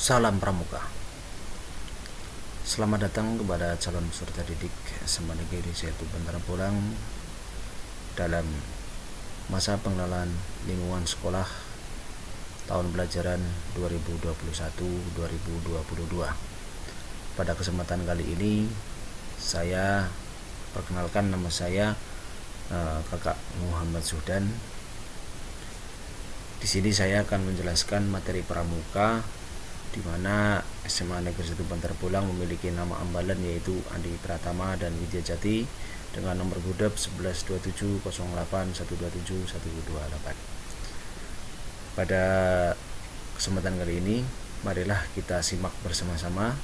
Salam Pramuka. Selamat datang kepada calon peserta didik SMA Negeri 1 Bantaran Pulang dalam masa pengenalan lingkungan sekolah tahun pelajaran 2021-2022. Pada kesempatan kali ini saya perkenalkan, nama saya Kakak Muhammad Zuhdan. Di sini saya akan menjelaskan materi pramuka, di mana SMA Negeri 1 Bantar Pulang memiliki nama ambalan yaitu Andi Pratama dan Widya Jati dengan nomor gudap 112708127128. Pada kesempatan kali ini, marilah kita simak bersama-sama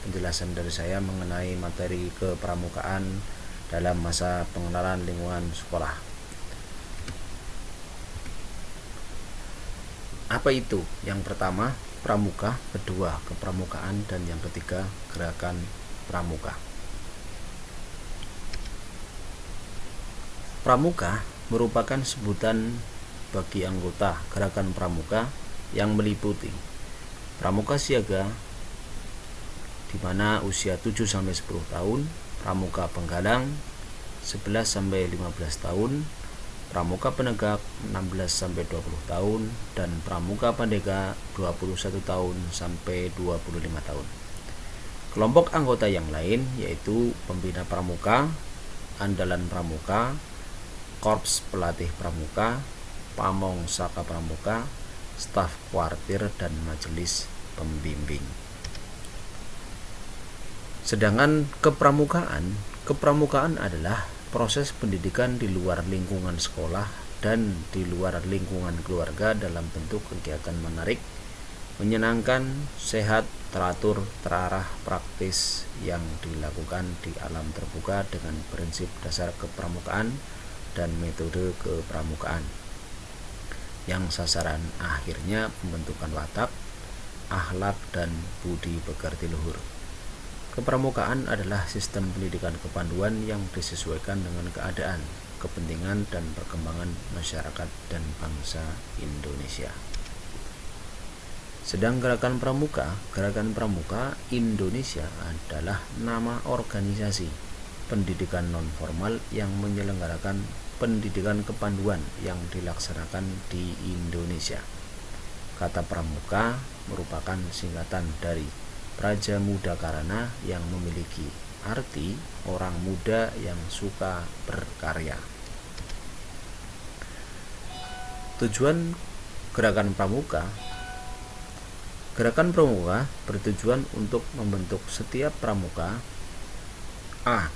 penjelasan dari saya mengenai materi kepramukaan dalam masa pengenalan lingkungan sekolah. Apa itu? Yang pertama, pramuka, kedua, kepramukaan, dan yang ketiga, gerakan pramuka. Pramuka merupakan sebutan bagi anggota gerakan pramuka yang meliputi pramuka siaga di mana usia 7-10 tahun, pramuka penggalang 11-15 tahun, pramuka penegak 16-20 tahun, dan pramuka pandega 21 tahun sampai 25 tahun. Kelompok anggota yang lain yaitu pembina pramuka, andalan pramuka, korps pelatih pramuka, pamong saka pramuka, staf kuartir, dan majelis pembimbing. Sedangkan kepramukaan adalah proses pendidikan di luar lingkungan sekolah dan di luar lingkungan keluarga dalam bentuk kegiatan menarik, menyenangkan, sehat, teratur, terarah, praktis yang dilakukan di alam terbuka dengan prinsip dasar kepramukaan dan metode kepramukaan yang sasaran akhirnya pembentukan watak, akhlak, dan budi pekerti luhur. Kepramukaan adalah sistem pendidikan kepanduan yang disesuaikan dengan keadaan, kepentingan, dan perkembangan masyarakat dan bangsa Indonesia. Sedang gerakan pramuka Indonesia adalah nama organisasi pendidikan non-formal yang menyelenggarakan pendidikan kepanduan yang dilaksanakan di Indonesia. Kata pramuka merupakan singkatan dari Praja Muda Karana yang memiliki arti orang muda yang suka berkarya. Tujuan gerakan pramuka bertujuan untuk membentuk setiap pramuka a.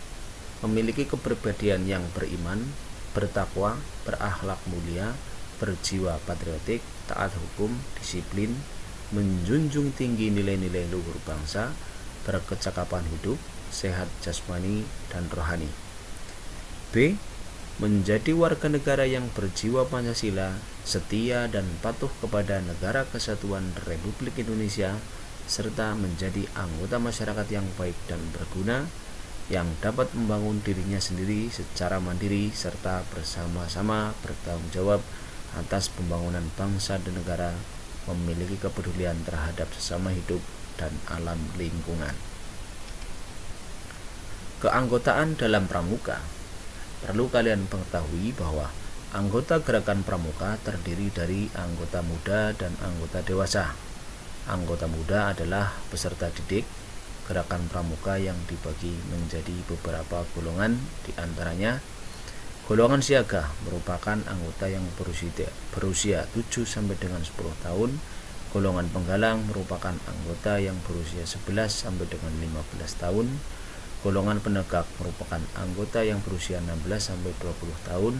memiliki kepribadian yang beriman, bertakwa, berakhlak mulia, berjiwa patriotik, taat hukum, disiplin, menjunjung tinggi nilai-nilai luhur bangsa, berkecakapan hidup, sehat jasmani dan rohani. B. Menjadi warga negara yang berjiwa Pancasila, setia dan patuh kepada Negara Kesatuan Republik Indonesia, serta menjadi anggota masyarakat yang baik dan berguna, yang dapat membangun dirinya sendiri secara mandiri serta bersama-sama bertanggung jawab atas pembangunan bangsa dan negara, memiliki kepedulian terhadap sesama hidup dan alam lingkungan. Keanggotaan dalam pramuka. Perlu kalian mengetahui bahwa anggota gerakan pramuka terdiri dari anggota muda dan anggota dewasa. Anggota muda adalah peserta didik gerakan pramuka yang dibagi menjadi beberapa golongan, di antaranya golongan siaga merupakan anggota yang berusia 7 sampai dengan 10 tahun. Golongan penggalang merupakan anggota yang berusia 11 sampai dengan 15 tahun. Golongan penegak merupakan anggota yang berusia 16 sampai 20 tahun.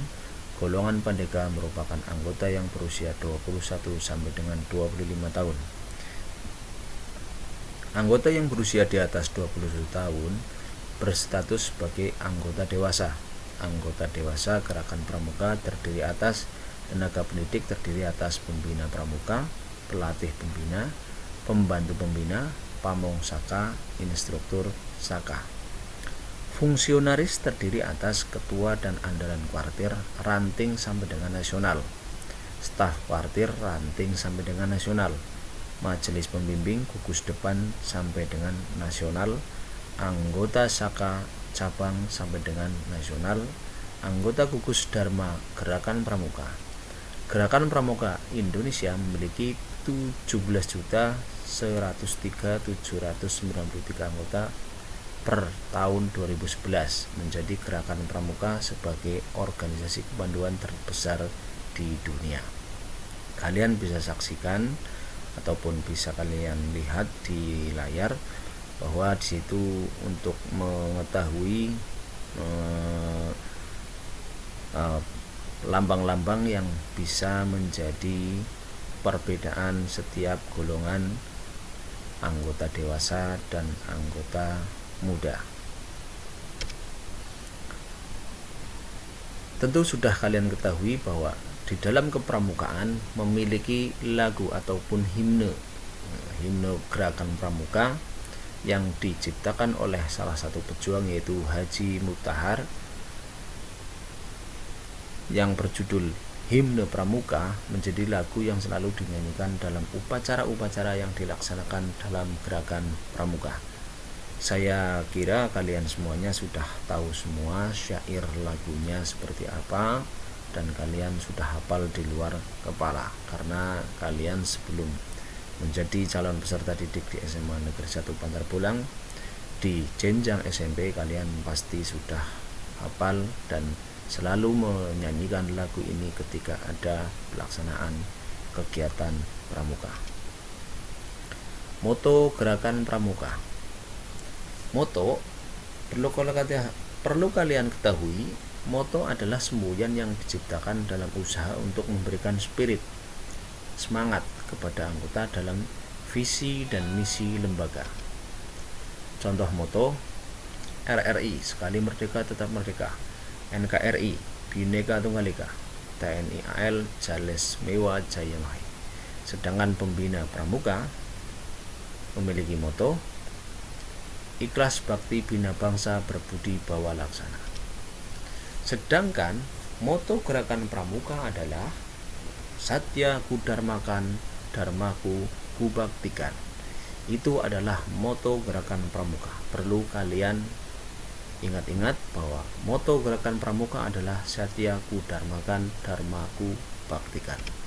Golongan Pandega merupakan anggota yang berusia 21 sampai dengan 25 tahun. Anggota yang berusia di atas 21 tahun berstatus sebagai anggota dewasa. Anggota dewasa Gerakan Pramuka terdiri atas tenaga pendidik, terdiri atas pembina pramuka, pelatih pembina, pembantu pembina, pamong saka, instruktur saka. Fungsionaris terdiri atas ketua dan andalan kuartir, ranting sampai dengan nasional, staf kuartir, ranting sampai dengan nasional, majelis pembimbing gugus depan sampai dengan nasional, anggota saka cabang sampai dengan nasional, anggota gugus dharma Gerakan Pramuka. Gerakan Pramuka Indonesia memiliki 17.103.793 anggota per tahun 2011, menjadi Gerakan Pramuka sebagai organisasi kepanduan terbesar di dunia. Kalian bisa saksikan ataupun bisa kalian lihat di layar bahwa di situ untuk mengetahui lambang-lambang yang bisa menjadi perbedaan setiap golongan anggota dewasa dan anggota muda. Tentu sudah kalian ketahui bahwa di dalam kepramukaan memiliki lagu ataupun himne Gerakan Pramuka yang diciptakan oleh salah satu pejuang, yaitu Haji Mutahar, yang berjudul Himne Pramuka, menjadi lagu yang selalu dinyanyikan dalam upacara-upacara yang dilaksanakan dalam Gerakan Pramuka. Saya kira kalian semuanya sudah tahu semua syair lagunya seperti apa, dan kalian sudah hafal di luar kepala karena kalian sebelum menjadi calon peserta didik di SMA Negeri 1 Bantar Bolang, di jenjang SMP kalian pasti sudah hafal dan selalu menyanyikan lagu ini ketika ada pelaksanaan kegiatan pramuka. Moto Gerakan Pramuka. Moto perlu kalian ketahui, moto adalah semboyan yang diciptakan dalam usaha untuk memberikan spirit, semangat kepada anggota dalam visi dan misi lembaga. Contoh moto: RRI sekali merdeka tetap merdeka, NKRI Bhinneka Tunggal Ika, TNI AL Jales Mewa Jaya Mahai. Sedangkan pembina pramuka memiliki moto ikhlas bakti bina bangsa berbudi bawa laksana. Sedangkan moto Gerakan Pramuka adalah Satya Kudarmakan, Dharmaku Kubaktikan. Itu adalah moto Gerakan Pramuka. Perlu kalian ingat-ingat bahwa moto Gerakan Pramuka adalah Satya Kudarmakan, Dharmaku Baktikan.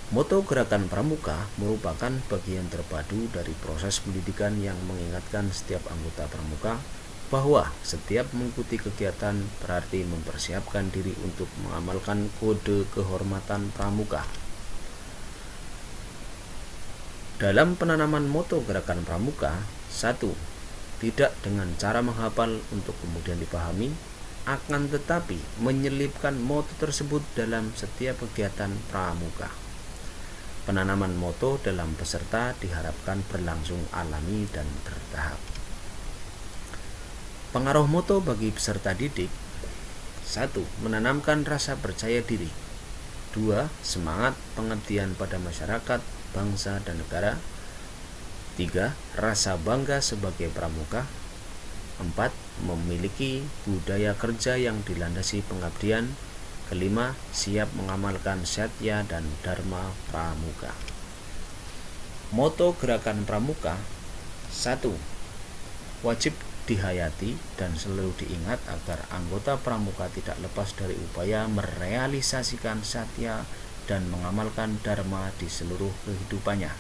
Moto Gerakan Pramuka merupakan bagian terpadu dari proses pendidikan yang mengingatkan setiap anggota pramuka bahwa setiap mengikuti kegiatan berarti mempersiapkan diri untuk mengamalkan kode kehormatan pramuka. Dalam penanaman moto Gerakan Pramuka, 1. Tidak dengan cara menghafal untuk kemudian dipahami, akan tetapi menyelipkan moto tersebut dalam setiap kegiatan pramuka. Penanaman moto dalam peserta diharapkan berlangsung alami dan bertahap. Pengaruh moto bagi peserta didik: 1. Menanamkan rasa percaya diri. 2. Semangat pengabdian pada masyarakat, bangsa, dan negara. 3. Rasa bangga sebagai pramuka. 4. Memiliki budaya kerja yang dilandasi pengabdian. 5. Siap mengamalkan Satya dan Dharma Pramuka. Moto Gerakan Pramuka: 1. Wajib dihayati dan selalu diingat agar anggota pramuka tidak lepas dari upaya merealisasikan Satya dan mengamalkan Dharma di seluruh kehidupannya.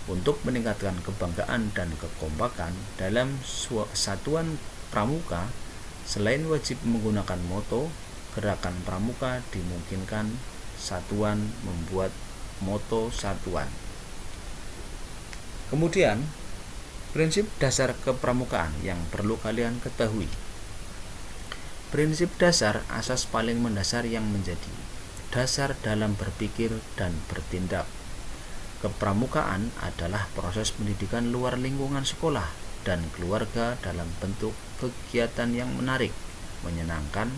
Untuk meningkatkan kebanggaan dan kekompakan dalam satuan pramuka, selain wajib menggunakan moto, Gerakan Pramuka dimungkinkan satuan membuat moto satuan. Kemudian, prinsip dasar kepramukaan yang perlu kalian ketahui. Prinsip dasar asas paling mendasar yang menjadi dasar dalam berpikir dan bertindak. Kepramukaan adalah proses pendidikan luar lingkungan sekolah dan keluarga dalam bentuk kegiatan yang menarik, menyenangkan,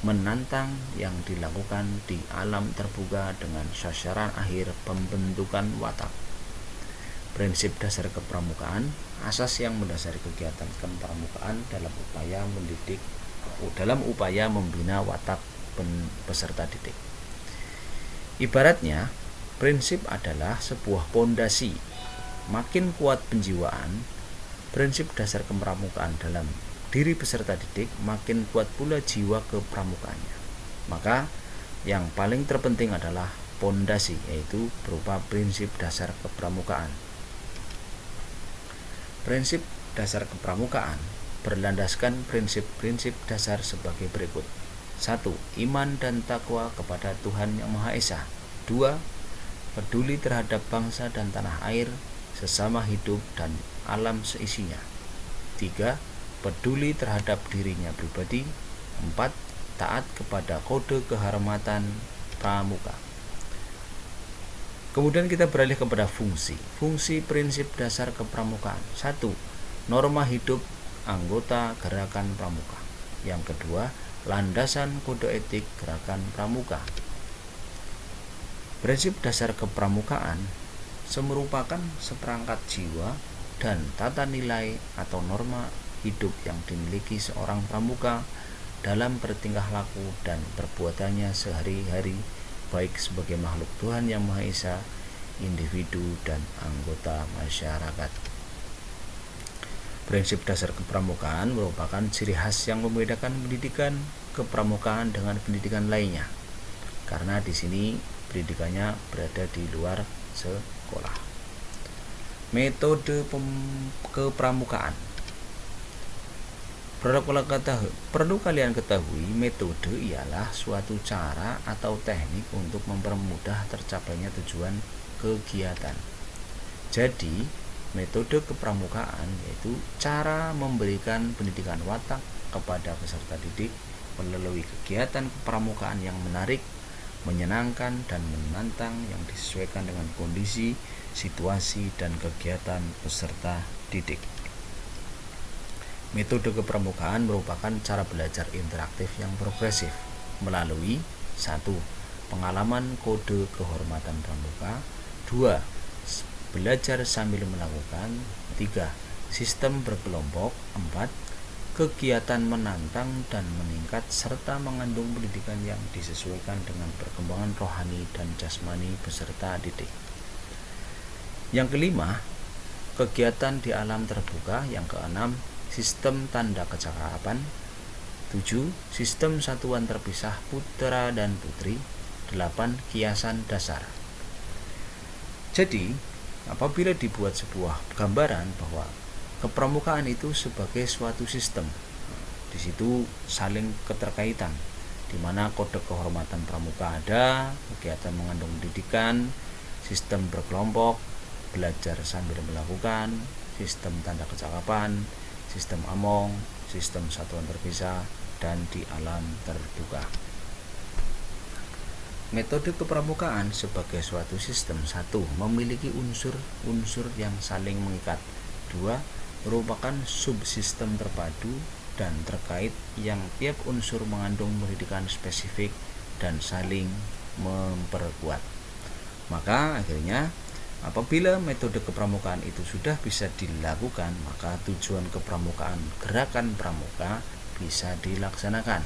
menantang yang dilakukan di alam terbuka dengan sasaran akhir pembentukan watak. Prinsip dasar kepramukaan, asas yang mendasari kegiatan kepramukaan dalam upaya membina watak peserta didik. Ibaratnya, prinsip adalah sebuah pondasi. Makin kuat penjiwaan, prinsip dasar kepramukaan dalam diri peserta didik, makin kuat pula jiwa kepramukaannya. Maka yang paling terpenting adalah pondasi, yaitu berupa prinsip dasar kepramukaan. Prinsip dasar kepramukaan berlandaskan prinsip-prinsip dasar sebagai berikut. 1. Iman dan takwa kepada Tuhan Yang Maha Esa. 2. Peduli terhadap bangsa dan tanah air, sesama hidup dan alam seisinya. 3. Peduli terhadap dirinya pribadi. 4. Taat kepada kode kehormatan pramuka. Kemudian kita beralih kepada fungsi. Fungsi prinsip dasar kepramukaan. 1. Norma hidup anggota gerakan pramuka. Yang kedua, landasan kode etik gerakan pramuka. Prinsip dasar kepramukaan merupakan seperangkat jiwa dan tata nilai atau norma hidup yang dimiliki seorang pramuka dalam bertingkah laku dan perbuatannya sehari-hari, baik sebagai makhluk Tuhan Yang Maha Esa, individu, dan anggota masyarakat. Prinsip dasar kepramukaan merupakan ciri khas yang membedakan pendidikan kepramukaan dengan pendidikan lainnya, karena di sini pendidikannya berada di luar sekolah. Metode kepramukaan. Perlu kalian ketahui, metode ialah suatu cara atau teknik untuk mempermudah tercapainya tujuan kegiatan. Jadi, metode kepramukaan yaitu cara memberikan pendidikan watak kepada peserta didik melalui kegiatan kepramukaan yang menarik, menyenangkan, dan menantang yang disesuaikan dengan kondisi, situasi, dan kegiatan peserta didik. Metode kepramukaan merupakan cara belajar interaktif yang progresif melalui 1. Pengalaman kode kehormatan pramuka. 2. Belajar sambil melakukan. 3. Sistem berkelompok. 4. Kegiatan menantang dan meningkat serta mengandung pendidikan yang disesuaikan dengan perkembangan rohani dan jasmani peserta didik. Yang kelima, kegiatan di alam terbuka. Yang keenam, sistem tanda kecakapan. 7. Sistem satuan terpisah putra dan putri. 8. Kiasan dasar. Jadi, apabila dibuat sebuah gambaran bahwa kepramukaan itu sebagai suatu sistem, di situ saling keterkaitan, di mana kode kehormatan pramuka ada, kegiatan mengandung pendidikan, sistem berkelompok, belajar sambil melakukan, sistem tanda kecakapan, sistem among, sistem satuan terpisah, dan di alam terbuka. Metode kepramukaan sebagai suatu sistem. 1. Memiliki unsur-unsur yang saling mengikat. 2. Merupakan subsistem terpadu dan terkait yang tiap unsur mengandung pendidikan spesifik dan saling memperkuat. Maka akhirnya apabila metode kepramukaan itu sudah bisa dilakukan, maka tujuan kepramukaan gerakan pramuka bisa dilaksanakan.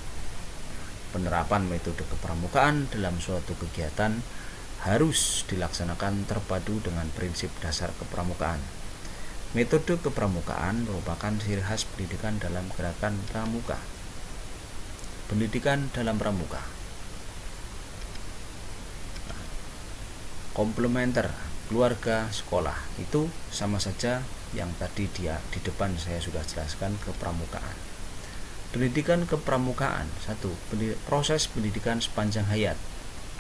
Penerapan metode kepramukaan dalam suatu kegiatan harus dilaksanakan terpadu dengan prinsip dasar kepramukaan. Metode kepramukaan merupakan ciri khas pendidikan dalam gerakan pramuka. Pendidikan dalam pramuka. Komplementer, keluarga, sekolah, itu sama saja yang tadi di depan saya sudah jelaskan kepramukaan. Pendidikan kepramukaan. 1. Proses pendidikan sepanjang hayat.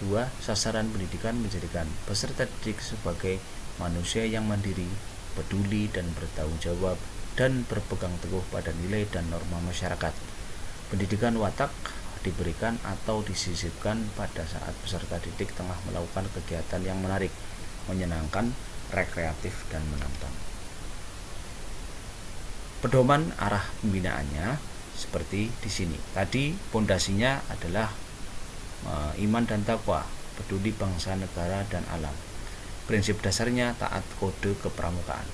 2. Sasaran pendidikan menjadikan peserta didik sebagai manusia yang mandiri, peduli dan bertanggung jawab, dan berpegang teguh pada nilai dan norma masyarakat. Pendidikan watak diberikan atau disisipkan pada saat peserta didik tengah melakukan kegiatan yang menarik, menyenangkan, rekreatif, dan menantang. Pedoman arah pembinaannya seperti di sini. Tadi pondasinya adalah iman dan takwa, peduli bangsa, negara, dan alam. Prinsip dasarnya taat kode kepramukaan.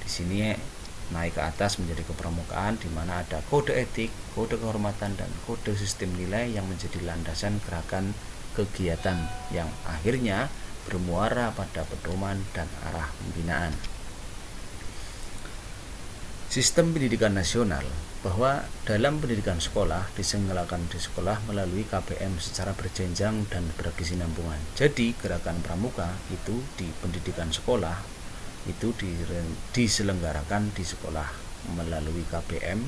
Di sini naik ke atas menjadi kepramukaan, di mana ada kode etik, kode kehormatan, dan kode sistem nilai yang menjadi landasan gerakan kegiatan yang akhirnya bermuara pada pedoman dan arah pembinaan. Sistem pendidikan nasional, bahwa dalam pendidikan sekolah diselenggarakan di sekolah melalui KBM secara berjenjang dan berkesinambungan. Jadi gerakan pramuka itu di pendidikan sekolah itu diselenggarakan di sekolah melalui KBM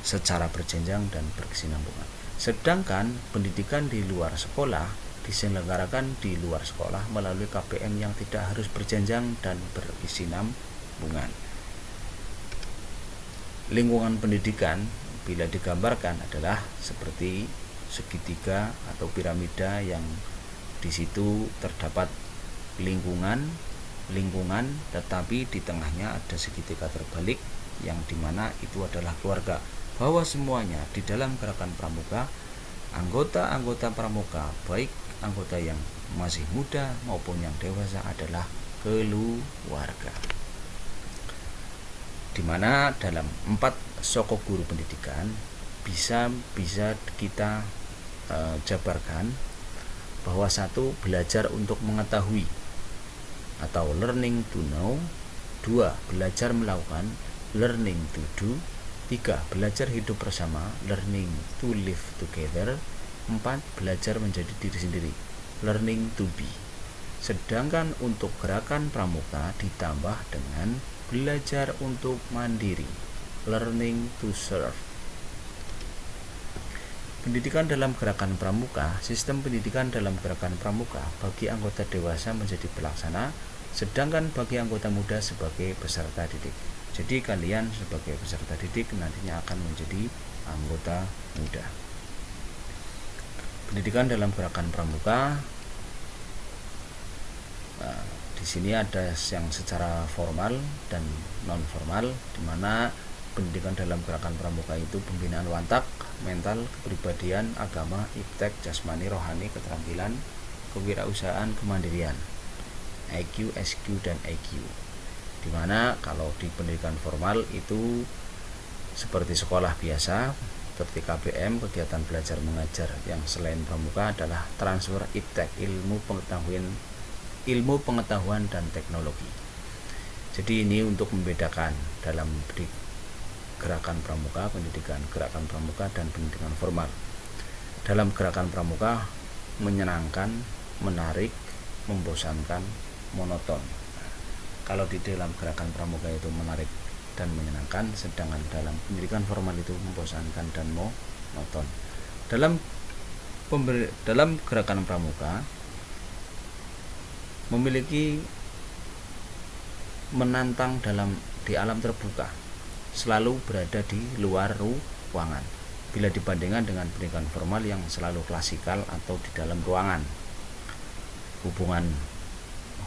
secara berjenjang dan berkesinambungan. Sedangkan pendidikan di luar sekolah diselenggarakan di luar sekolah melalui KBM yang tidak harus berjenjang dan berkesinambungan. Lingkungan pendidikan bila digambarkan adalah seperti segitiga atau piramida yang di situ terdapat lingkungan, tetapi di tengahnya ada segitiga terbalik yang dimana itu adalah keluarga. Bahwa semuanya di dalam gerakan pramuka, anggota-anggota pramuka, baik anggota yang masih muda maupun yang dewasa adalah keluarga. Di mana dalam 4 soko guru pendidikan bisa kita jabarkan bahwa 1. Belajar untuk mengetahui atau learning to know. 2. Belajar melakukan, learning to do. 3. Belajar hidup bersama, learning to live together. 4. Belajar menjadi diri sendiri, learning to be. Sedangkan untuk gerakan pramuka ditambah dengan belajar untuk mandiri, learning to serve. Pendidikan dalam gerakan pramuka, sistem pendidikan dalam gerakan pramuka bagi anggota dewasa menjadi pelaksana, sedangkan bagi anggota muda sebagai peserta didik. Jadi kalian sebagai peserta didik nantinya akan menjadi anggota muda. Pendidikan dalam gerakan pramuka, di sini ada yang secara formal dan non formal, di mana pendidikan dalam gerakan pramuka itu pembinaan watak, mental, kepribadian, agama, iptek, jasmani, rohani, keterampilan, kewirausahaan, kemandirian, IQ, SQ, dan EQ. Di mana kalau di pendidikan formal itu seperti sekolah biasa, seperti KBM, kegiatan belajar mengajar yang selain pramuka adalah transfer iptek, ilmu pengetahuan dan teknologi. Jadi ini untuk membedakan dalam gerakan pramuka, pendidikan gerakan pramuka dan pendidikan formal. Dalam gerakan pramuka menyenangkan, menarik, membosankan, monoton. Kalau di dalam gerakan pramuka itu menarik dan menyenangkan, sedangkan dalam pendidikan formal itu membosankan dan monoton. Dalam gerakan pramuka memiliki menantang di alam terbuka, selalu berada di luar ruangan bila dibandingkan dengan pendidikan formal yang selalu klasikal atau di dalam ruangan.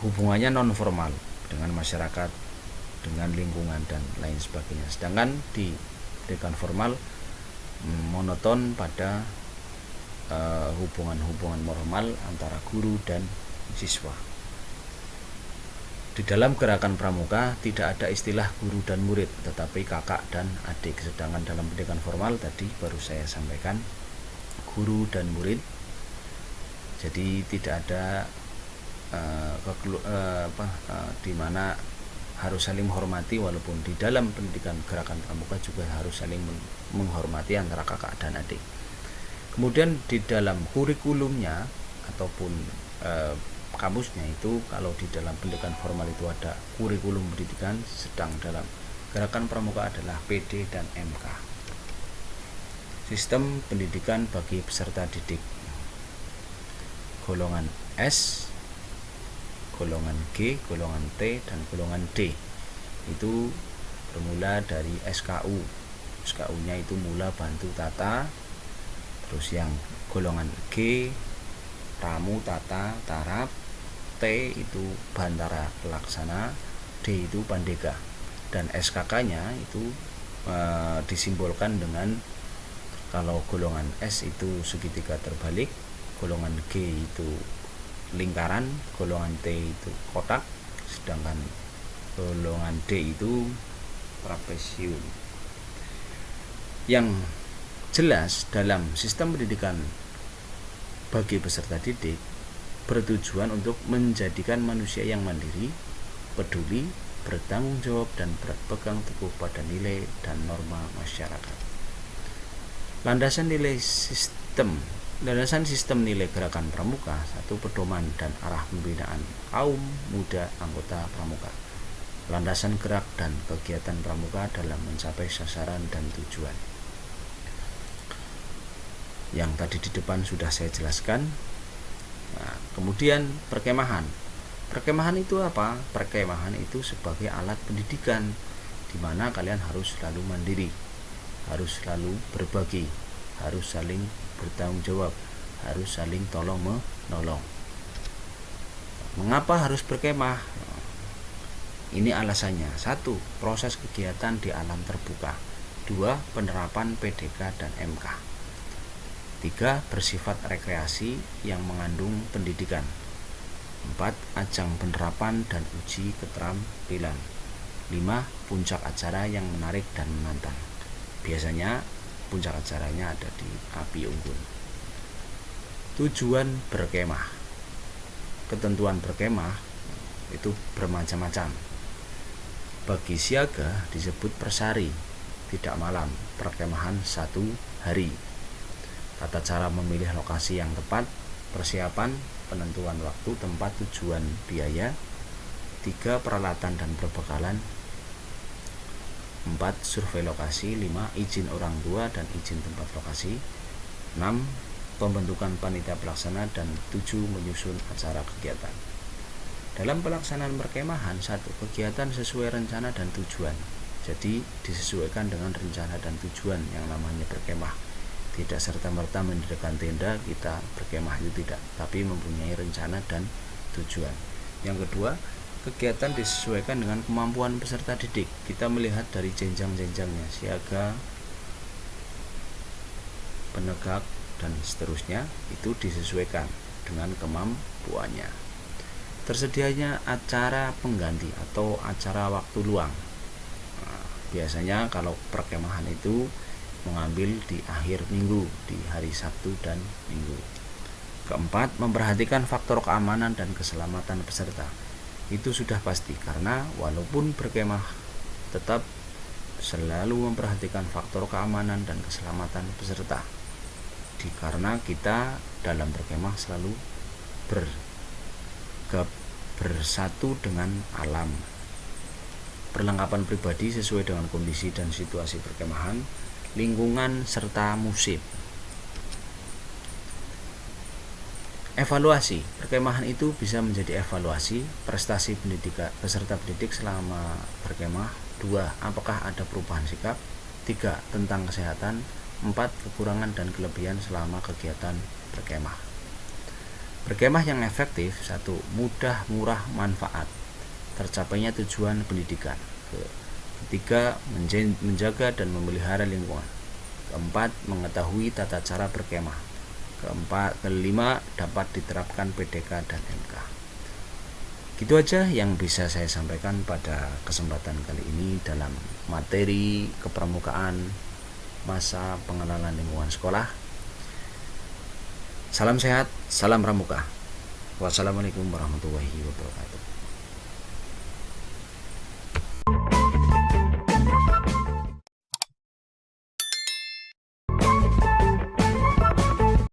Hubungannya non formal dengan masyarakat, dengan lingkungan dan lain sebagainya. Sedangkan di pendidikan formal monoton pada hubungan formal antara guru dan siswa. Di dalam gerakan pramuka tidak ada istilah guru dan murid, tetapi kakak dan adik. Sedangkan dalam pendidikan formal tadi baru saya sampaikan guru dan murid. Jadi tidak ada di mana harus saling menghormati, walaupun di dalam pendidikan gerakan pramuka juga harus saling menghormati antara kakak dan adik. Kemudian di dalam kurikulumnya ataupun kamusnya itu, kalau di dalam pendidikan formal itu ada kurikulum pendidikan, sedang dalam gerakan pramuka adalah PD dan MK. Sistem pendidikan bagi peserta didik: golongan S, golongan G, golongan T, dan golongan D. Itu bermula dari SKU, SKU-nya itu mula, bantu, tata. Terus yang golongan G, ramu, tata, tarap. T itu bantara pelaksana, D itu pandega. Dan SKK-nya itu disimbolkan dengan, kalau golongan S itu segitiga terbalik, golongan G itu lingkaran, golongan T itu kotak, sedangkan golongan D itu trapesium. Yang jelas dalam sistem pendidikan bagi peserta didik bertujuan untuk menjadikan manusia yang mandiri, peduli, bertanggung jawab, dan berpegang teguh pada nilai dan norma masyarakat. Landasan sistem nilai gerakan pramuka, satu, pedoman dan arah pembinaan kaum muda anggota pramuka. Landasan gerak dan kegiatan pramuka dalam mencapai sasaran dan tujuan. Yang tadi di depan sudah saya jelaskan. Nah, kemudian perkemahan. Perkemahan itu apa? Perkemahan itu sebagai alat pendidikan, di mana kalian harus selalu mandiri, harus selalu berbagi, harus saling bertanggung jawab, harus saling tolong menolong. Mengapa harus berkemah? Ini alasannya. 1. Proses kegiatan di alam terbuka. 2. Penerapan PDK dan MK. 3. Bersifat rekreasi yang mengandung pendidikan. 4. Ajang penerapan dan uji keterampilan. 5. Puncak acara yang menarik dan menantang. Biasanya puncak acaranya ada di Api Unggun. Tujuan berkemah. Ketentuan berkemah itu bermacam-macam. Bagi siaga disebut persari, tidak malam, perkemahan 1 hari. Tata cara memilih lokasi yang tepat, persiapan, penentuan waktu, tempat, tujuan, biaya. 3. Peralatan dan perbekalan. 4. Survei lokasi. 5. Izin orang tua dan izin tempat lokasi. 6. Pembentukan panitia pelaksana. Dan 7. Menyusun acara kegiatan. Dalam pelaksanaan perkemahan, 1. Kegiatan sesuai rencana dan tujuan. Jadi disesuaikan dengan rencana dan tujuan yang namanya berkemah. Tidak serta-merta mendirikan tenda kita berkemah, itu tidak, tapi mempunyai rencana dan tujuan. Yang kedua, kegiatan disesuaikan dengan kemampuan peserta didik. Kita melihat dari jenjang-jenjangnya, siaga, penegak, dan seterusnya, itu disesuaikan dengan kemampuannya. Tersedianya acara pengganti atau acara waktu luang. Nah, biasanya kalau perkemahan itu mengambil di akhir minggu, di hari Sabtu dan Minggu. Keempat, memperhatikan faktor keamanan dan keselamatan peserta. Itu sudah pasti, karena walaupun berkemah tetap selalu memperhatikan faktor keamanan dan keselamatan peserta. Karena kita dalam berkemah selalu bersatu dengan alam. Perlengkapan pribadi sesuai dengan kondisi dan situasi perkemahan, lingkungan, serta musim. Evaluasi. Perkemahan itu bisa menjadi evaluasi prestasi peserta pendidik selama berkemah. 2. Apakah ada perubahan sikap? 3. Tentang kesehatan. 4. Kekurangan dan kelebihan selama kegiatan berkemah. Berkemah yang efektif. 1. Mudah, murah, manfaat, tercapainya tujuan pendidikan. 3. Menjaga dan memelihara lingkungan. 4. Mengetahui tata cara berkemah. 5. Dapat diterapkan PDK dan MK. Gitu aja yang bisa saya sampaikan pada kesempatan kali ini dalam materi kepramukaan masa pengenalan lingkungan sekolah. Salam sehat, salam pramuka. Wassalamualaikum warahmatullahi wabarakatuh.